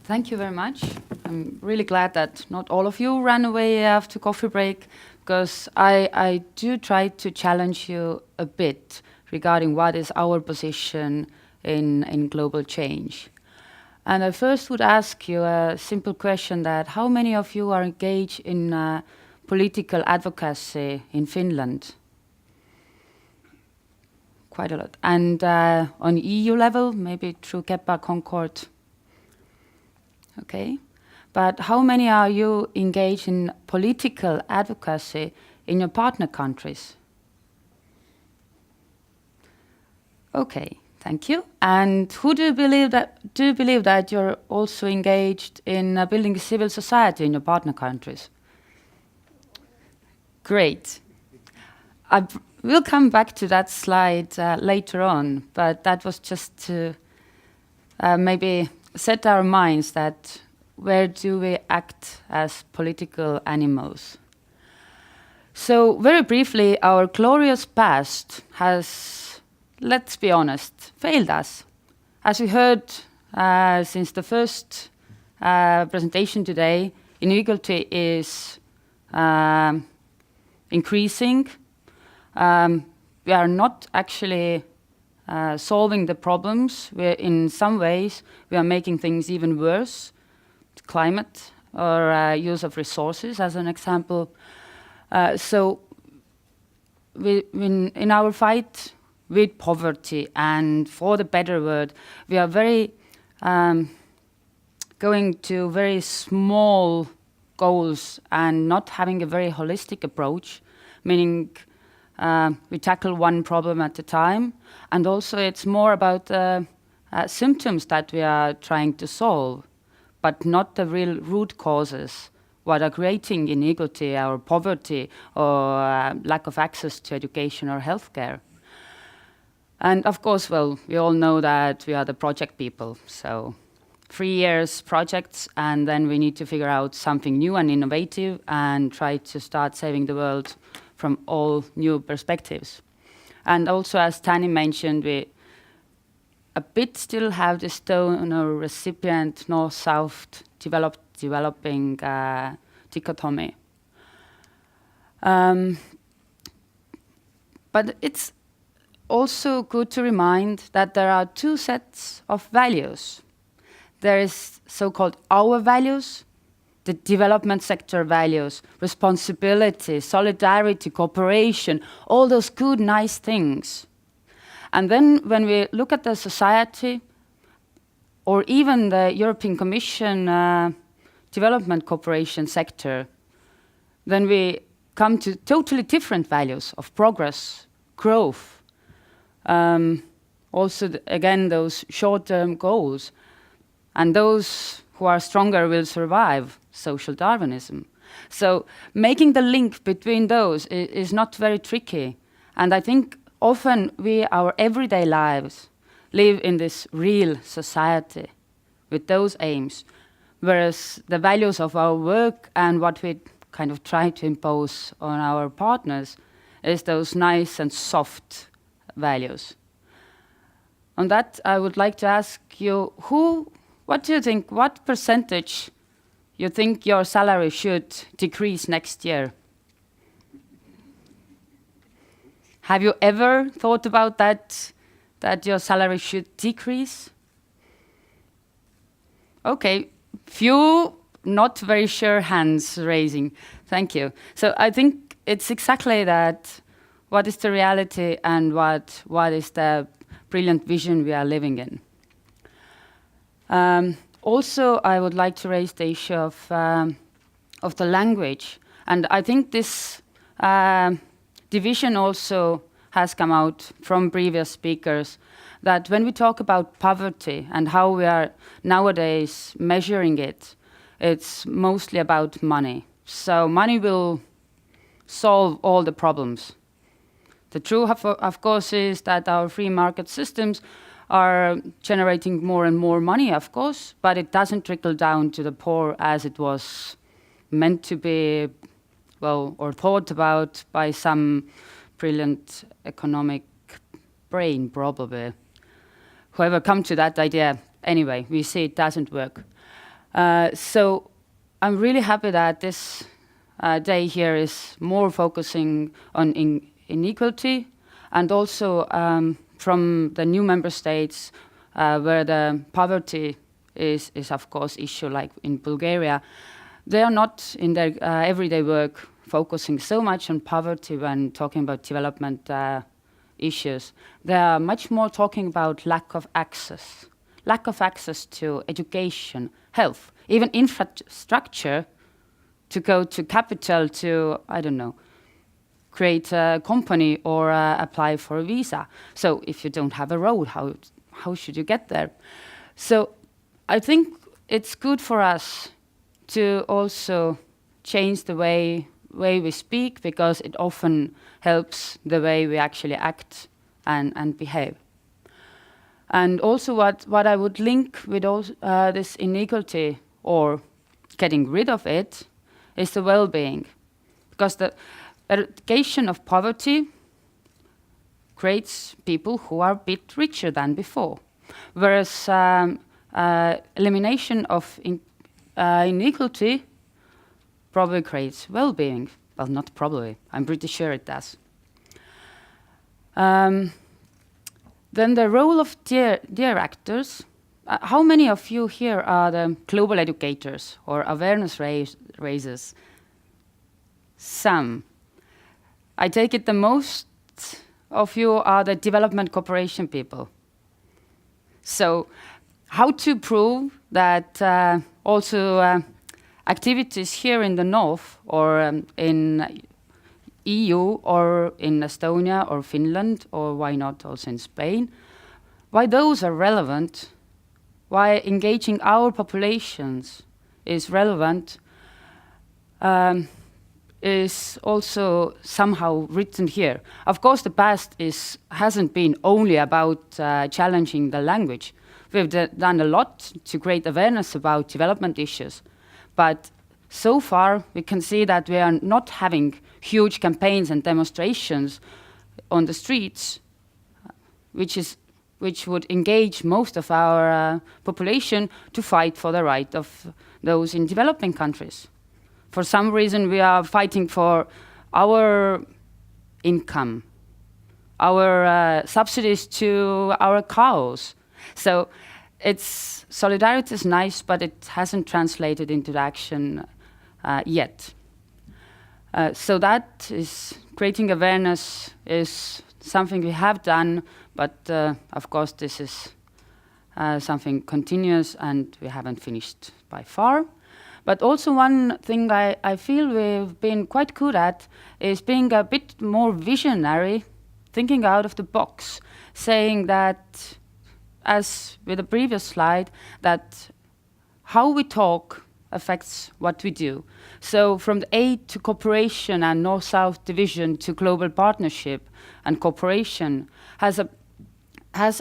Thank you very much. I'm really glad that not all of you ran away after coffee break, because I do try to challenge you a bit regarding what is our position in global change. And I first would ask you a simple question, that how many of you are engaged in political advocacy in Finland? Quite a lot. And on EU level, maybe through Kepa, Concord? Okay. But how many are you engaged in political advocacy in your partner countries? Okay, thank you. And who do you believe that you're also engaged in building a civil society in your partner countries? Great. We'll come back to that slide later on, but that was just to maybe set our minds that where do we act as political animals? So very briefly, our glorious past has, let's be honest, failed us. As we heard since the first presentation today, inequality is increasing. We are not actually solving the problems. In some ways, we are making things even worse. Climate or use of resources, as an example. So in our fight with poverty and for the better world, we are very going to very small goals and not having a very holistic approach, meaning we tackle one problem at a time, and also it's more about symptoms that we are trying to solve, but not the real root causes, what are creating inequality or poverty or lack of access to education or healthcare. And of course, well, we all know that we are the project people, so 3 years projects, and then we need to figure out something new and innovative and try to start saving the world from all new perspectives. And also, as Tani mentioned, we a bit still have this donor recipient north-south developing dichotomy. But it's also good to remind that there are two sets of values. There is so-called our values, the development sector values, responsibility, solidarity, cooperation, all those good, nice things. And then when we look at the society, or even the European Commission development cooperation sector, then we come to totally different values of progress, growth. Also, again, those short-term goals. And those who are stronger will survive, social Darwinism. So making the link between those is not very tricky. And I think often our everyday lives live in this real society with those aims, whereas the values of our work and what we kind of try to impose on our partners is those nice and soft values. On that, I would like to ask you, what do you think, what percentage you think your salary should decrease next year? Have you ever thought about that your salary should decrease? Okay, few not very sure hands raising. Thank you. So I think it's exactly that. What is the reality and what is the brilliant vision we are living in? Also, I would like to raise the issue of the language. And I think this division also has come out from previous speakers, that when we talk about poverty and how we are nowadays measuring it, it's mostly about money. So money will solve all the problems. The truth, of course, is that our free market systems are generating more and more money, of course, but it doesn't trickle down to the poor as it was meant to be, well, or thought about by some brilliant economic brain, probably. Whoever come to that idea, anyway, we see it doesn't work. So I'm really happy that this day here is more focusing on inequality, and also from the new member states where the poverty is of course issue, like in Bulgaria. They are not in their everyday work focusing so much on poverty when talking about development issues. They are much more talking about lack of access to education, health, even infrastructure, to go to capital to, I don't know, create a company or apply for a visa. So if you don't have a road, how should you get there? So I think it's good for us to also change the way we speak, because it often helps the way we actually act and behave. And also what I would link with this inequality, or getting rid of it, is the well-being. Because the eradication of poverty creates people who are a bit richer than before. Whereas elimination of inequality probably creates well-being. Well, not probably. I'm pretty sure it does. Then the role of DARE actors. How many of you here are the global educators or awareness raisers? Some. I take it the most of you are the development cooperation people. So how to prove that also activities here in the north, or in EU, or in Estonia or Finland, or why not also in Spain, why those are relevant, why engaging our populations is relevant, is also somehow written here. Of course, the past hasn't been only about challenging the language. We've done a lot to create awareness about development issues, but so far we can see that we are not having huge campaigns and demonstrations on the streets, which would engage most of our population to fight for the right of those in developing countries. For some reason, we are fighting for our income, our subsidies to our cows. So solidarity is nice, but it hasn't translated into action yet. So that is creating awareness is something we have done, but of course this is something continuous and we haven't finished by far. But also one thing I feel we've been quite good at is being a bit more visionary, thinking out of the box, saying that, as with the previous slide, that how we talk affects what we do. So from the aid to cooperation and North-South division to global partnership and cooperation has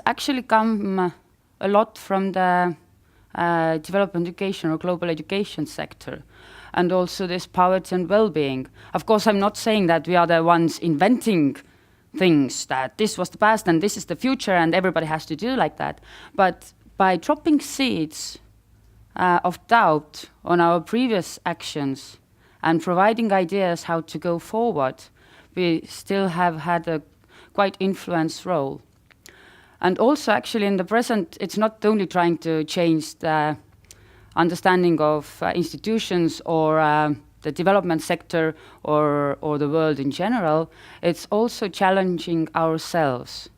actually come a lot from the development education or global education sector, and also this poverty and well-being. Of course, I'm not saying that we are the ones inventing things, that this was the past and this is the future and everybody has to do like that. But by dropping seeds of doubt on our previous actions and providing ideas how to go forward, we still have had a quite influence role. And also actually in the present, it's not only trying to change the understanding of institutions or the development sector or the world in general, it's also challenging ourselves.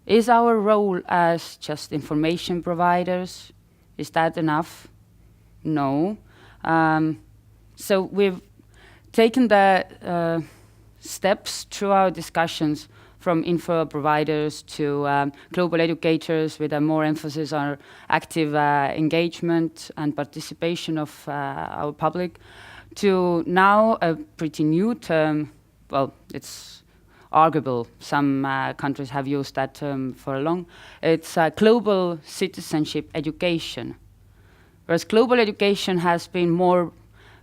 Is our role as just information providers, is that enough? No. So we've taken the steps through our discussions from info providers to global educators with a more emphasis on active engagement and participation of our public, to now a pretty new term. Well, it's arguable. Some countries have used that term for long. It's global citizenship education. Whereas global education has been more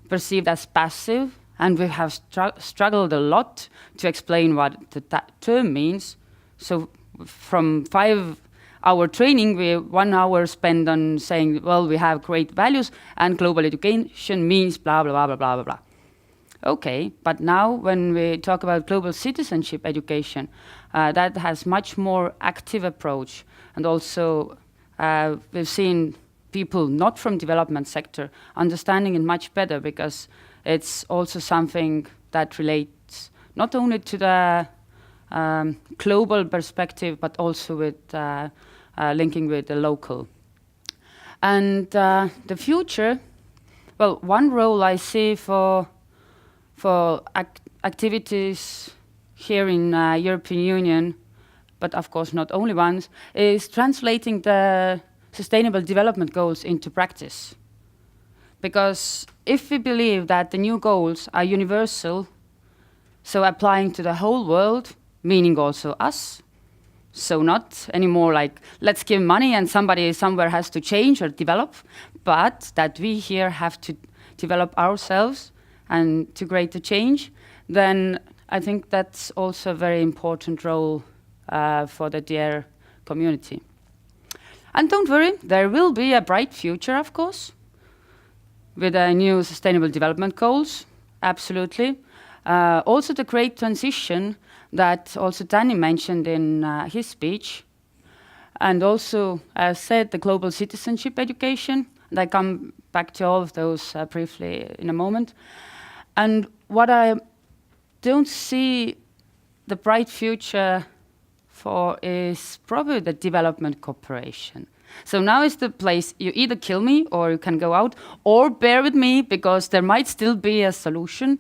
perceived as passive, and we have struggled a lot to explain what that term means. So from 5 our training, we 1 hour spent on saying, well, we have great values and global education means blah, blah, blah, blah, blah, blah, blah. Okay, but now when we talk about global citizenship education, that has much more active approach. And also we've seen people not from development sector understanding it much better, because it's also something that relates not only to the global perspective, but also with linking with the local. And the future, well, one role I see for activities here in European Union, but of course not only ones, is translating the Sustainable Development Goals into practice. Because if we believe that the new goals are universal, so applying to the whole world, meaning also us, so not anymore like, let's give money and somebody somewhere has to change or develop, but that we here have to develop ourselves and to create the change, then I think that's also a very important role for the DARE community. And don't worry, there will be a bright future, of course, with the new Sustainable Development Goals, absolutely. Also the great transition that also Danny mentioned in his speech, and also, as said, the global citizenship education, and I come back to all of those briefly in a moment. And what I don't see the bright future for is probably the development cooperation. So now is the place you either kill me or you can go out, or bear with me because there might still be a solution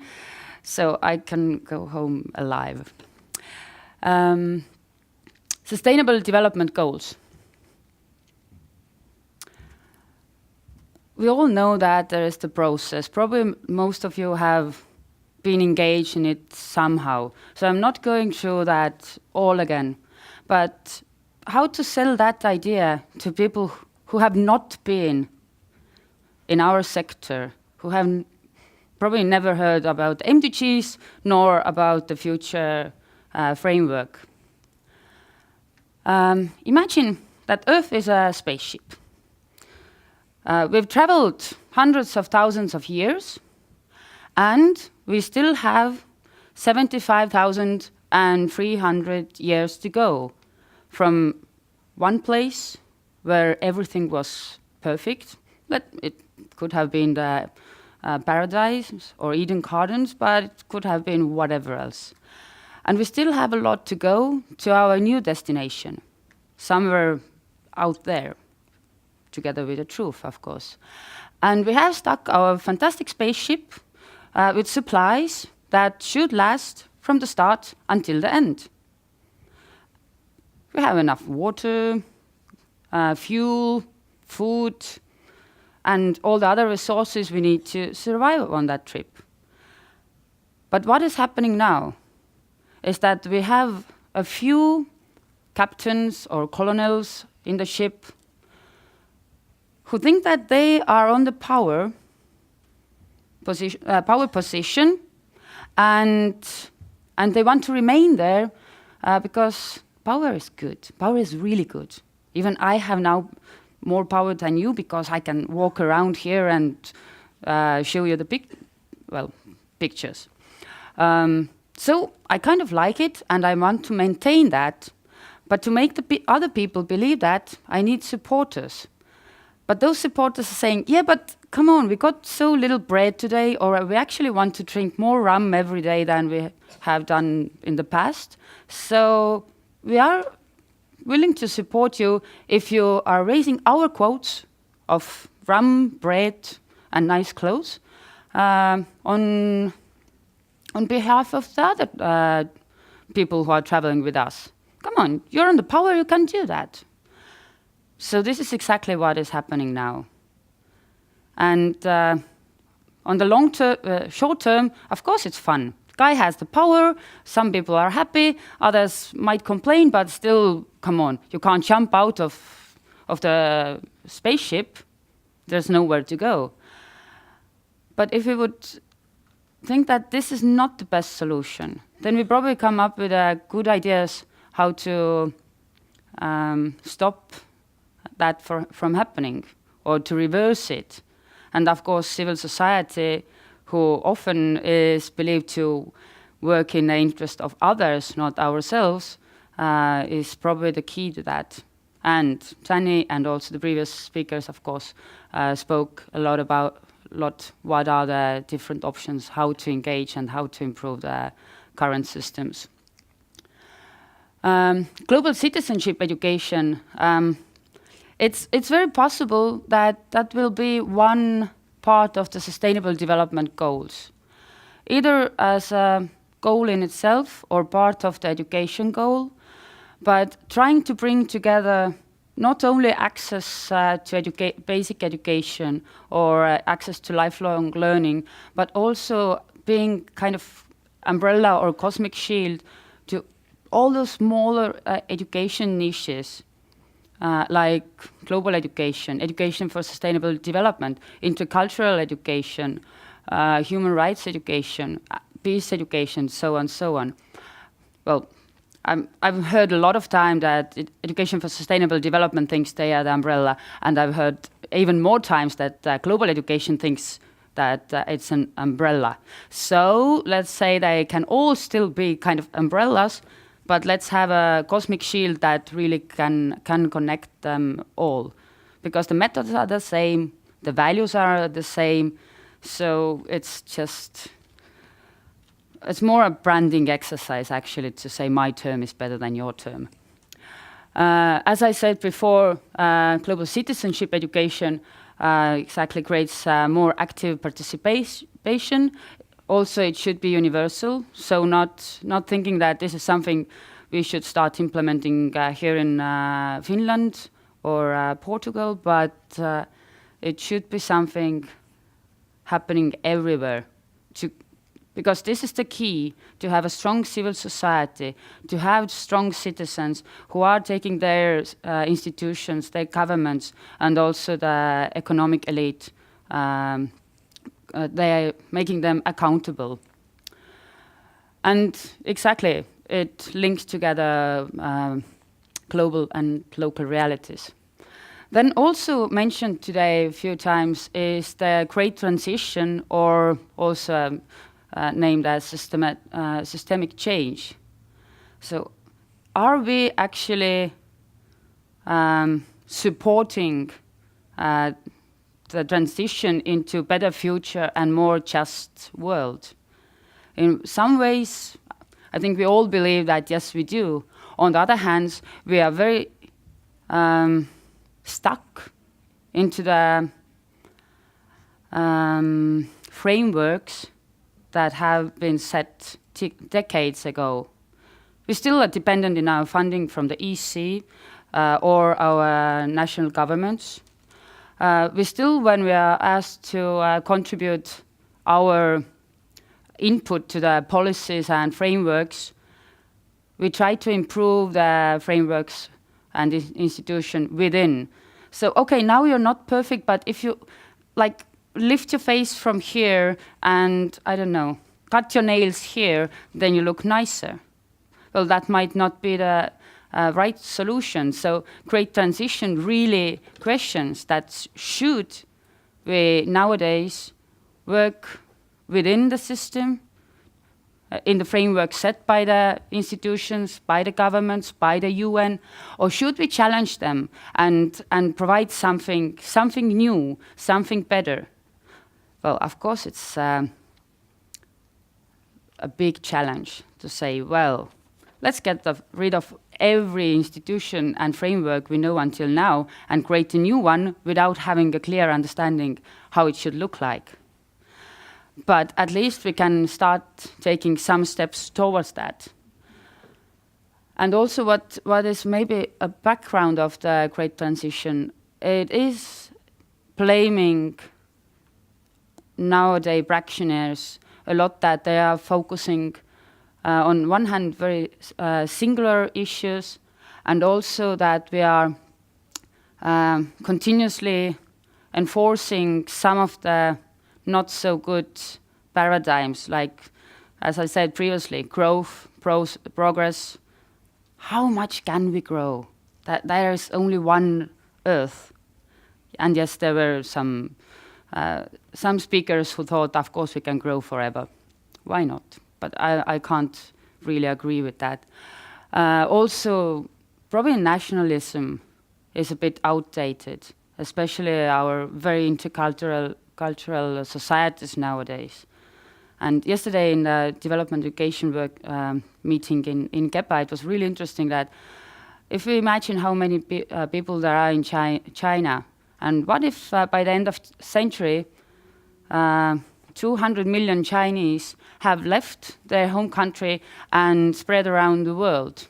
so I can go home alive. Sustainable Development Goals. We all know that there is the process. Probably most of you have been engaged in it somehow. So I'm not going through that all again. But how to sell that idea to people who have not been in our sector, who have probably never heard about MDGs nor about the future framework. Imagine that Earth is a spaceship. We've traveled hundreds of thousands of years, and we still have 75,300 years to go from one place where everything was perfect. It could have been the paradise or Eden Gardens, but it could have been whatever else. And we still have a lot to go to our new destination, somewhere out there, together with the truth, of course. And we have stuck our fantastic spaceship with supplies that should last from the start until the end. We have enough water, fuel, food, and all the other resources we need to survive on that trip. But what is happening now is that we have a few captains or colonels in the ship who think that they are on the power position, and they want to remain there because power is good. Power is really good. Even I have now more power than you because I can walk around here and show you the pictures. So I kind of like it, and I want to maintain that. But to make the other people believe that, I need supporters. But those supporters are saying, yeah, but come on, we got so little bread today, or we actually want to drink more rum every day than we have done in the past. So we are willing to support you if you are raising our quotes of rum, bread, and nice clothes on behalf of the other people who are traveling with us. Come on, you're on the power, you can do that. So this is exactly what is happening now. And on the short term, of course it's fun. Guy has the power, some people are happy, others might complain, but still, come on, you can't jump out of the spaceship. There's nowhere to go. But if we would think that this is not the best solution, then we probably come up with good ideas how to stop that from happening or to reverse it. And of course, civil society, who often is believed to work in the interest of others, not ourselves, is probably the key to that. And Tani and also the previous speakers, of course, spoke a lot about what are the different options, how to engage and how to improve the current systems. Global citizenship education, it's very possible that that will be one part of the Sustainable Development Goals, either as a goal in itself or part of the education goal, but trying to bring together not only access to basic education or access to lifelong learning, but also being kind of umbrella or cosmic shield to all those smaller education niches, like global education, education for sustainable development, intercultural education, human rights education, peace education, so on, so on. Well, I've heard a lot of time that education for sustainable development thinks they are the umbrella, and I've heard even more times that global education thinks that it's an umbrella. So let's say they can all still be kind of umbrellas, but let's have a cosmic shield that really can connect them all. Because the methods are the same, the values are the same, so it's more a branding exercise, actually, to say my term is better than your term. As I said before, global citizenship education exactly creates more active participation. Also, it should be universal, so not thinking that this is something we should start implementing here in Finland or Portugal, but it should be something happening everywhere, because this is the key, to have a strong civil society, to have strong citizens who are taking their institutions, their governments, and also the economic elite, they are making them accountable. And exactly, it links together global and local realities. Then also mentioned today a few times is the great transition, or also named as systemic change. So are we actually supporting the transition into a better future and more just world? In some ways, I think we all believe that, yes, we do. On the other hand, we are very stuck into the frameworks that have been set decades ago. We still are dependent in our funding from the EC or our national governments. We still, when we are asked to contribute our input to the policies and frameworks, we try to improve the frameworks and the institution within. So, okay, now you're not perfect, but if you lift your face from here and, I don't know, cut your nails here, then you look nicer. Well, that might not be the right solution. So great transition really questions that should we nowadays work within the system, in the framework set by the institutions, by the governments, by the UN, or should we challenge them and provide something new, something better? Well, of course, it's a big challenge to say, well, let's get rid of every institution and framework we know until now and create a new one without having a clear understanding how it should look like. But at least we can start taking some steps towards that. And also what is maybe a background of the great transition, it is blaming nowadays practitioners a lot that they are focusing on one hand very singular issues, and also that we are continuously enforcing some of the not so good paradigms, like, as I said previously, growth, progress. How much can we grow? that there is only one Earth. And yes, there were some speakers who thought, of course, we can grow forever. Why not? But I can't really agree with that. Also, probably nationalism is a bit outdated, especially our very intercultural cultural societies nowadays. And yesterday in the development education work meeting in Kepa, it was really interesting that if we imagine how many people there are in China, and what if by the end of the century, 200 million Chinese have left their home country and spread around the world.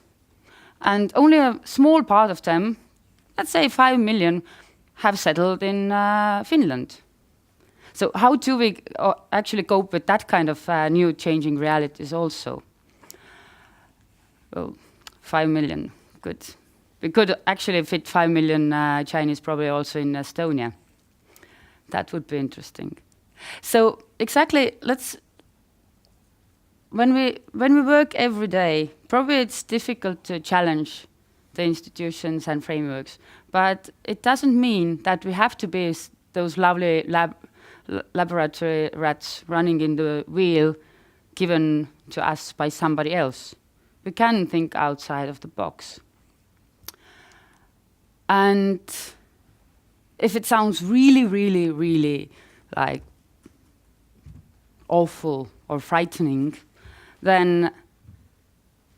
And only a small part of them, let's say 5 million, have settled in Finland. So how do we actually cope with that kind of new changing realities also? Well, 5 million, good. We could actually fit 5 million Chinese probably also in Estonia. That would be interesting. So exactly, when we work every day, probably it's difficult to challenge the institutions and frameworks, but it doesn't mean that we have to be those lovely laboratory rats running in the wheel given to us by somebody else. We can think outside of the box. And if it sounds really, really, really like awful or frightening, then,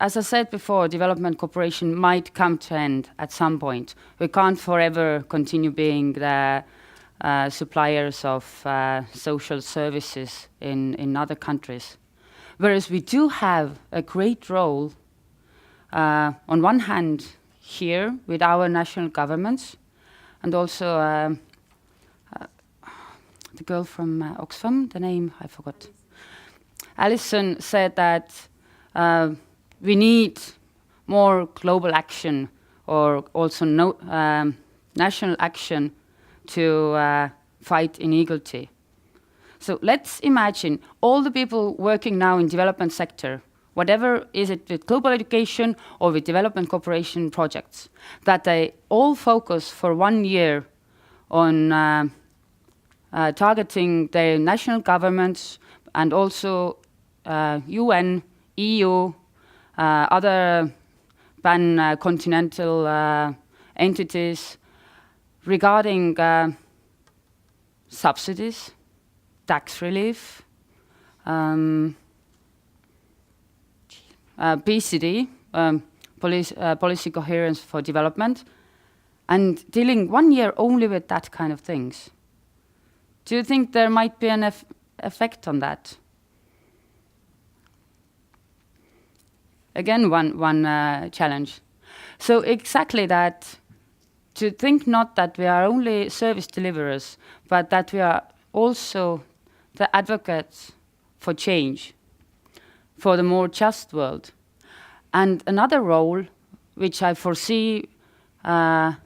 as I said before, development cooperation might come to an end at some point. We can't forever continue being the suppliers of social services in other countries. Whereas we do have a great role, on one hand, here with our national governments, and also the girl from Oxfam, the name I forgot. Alison said that we need more global action or also national action to fight inequality. So let's imagine all the people working now in development sector, whatever is it with global education or with development cooperation projects, that they all focus for 1 year on targeting their national governments and also UN, EU, other pan-continental entities regarding subsidies, tax relief, PCD, policy coherence for development, and dealing 1 year only with that kind of things. Do you think there might be an effect on that? Again, one challenge. So exactly that, to think not that we are only service deliverers, but that we are also the advocates for change, for the more just world. And another role, which I foresee in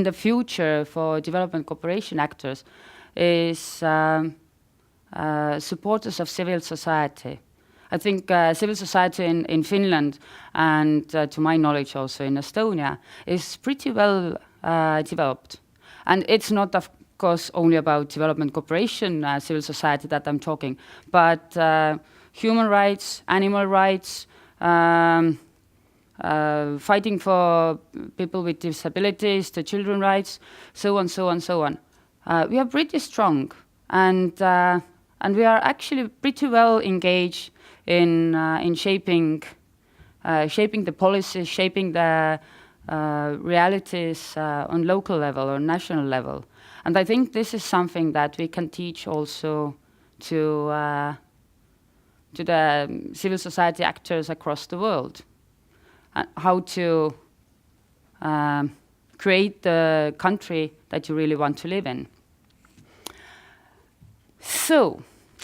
the future for development cooperation actors, is supporters of civil society. I think civil society in Finland and to my knowledge also in Estonia is pretty well developed. And it's not, of course, only about development cooperation, civil society that I'm talking, but human rights, animal rights, fighting for people with disabilities, the children's rights, so on, so on, so on. We are pretty strong, and we are actually pretty well engaged in shaping the policies, shaping the realities on local level or national level. And I think this is something that we can teach also to the civil society actors across the world. How to create the country that you really want to live in. So,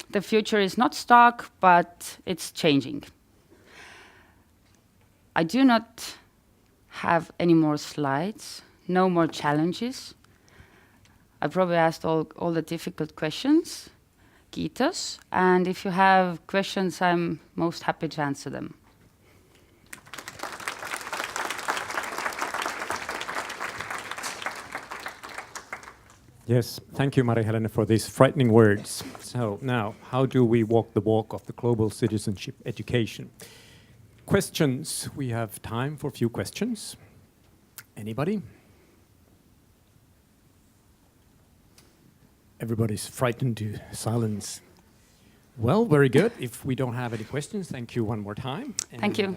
the future is not stark, but it's changing. I do not have any more slides, no more challenges. I probably asked all the difficult questions. Kiitos. And if you have questions, I'm most happy to answer them. Yes, thank you, Mari-Helene, for these frightening words. So now, how do we walk the walk of the global citizenship education? Questions. We have time for a few questions. Anybody? Everybody's frightened to silence. Well, very good. If we don't have any questions, thank you one more time. Thank you.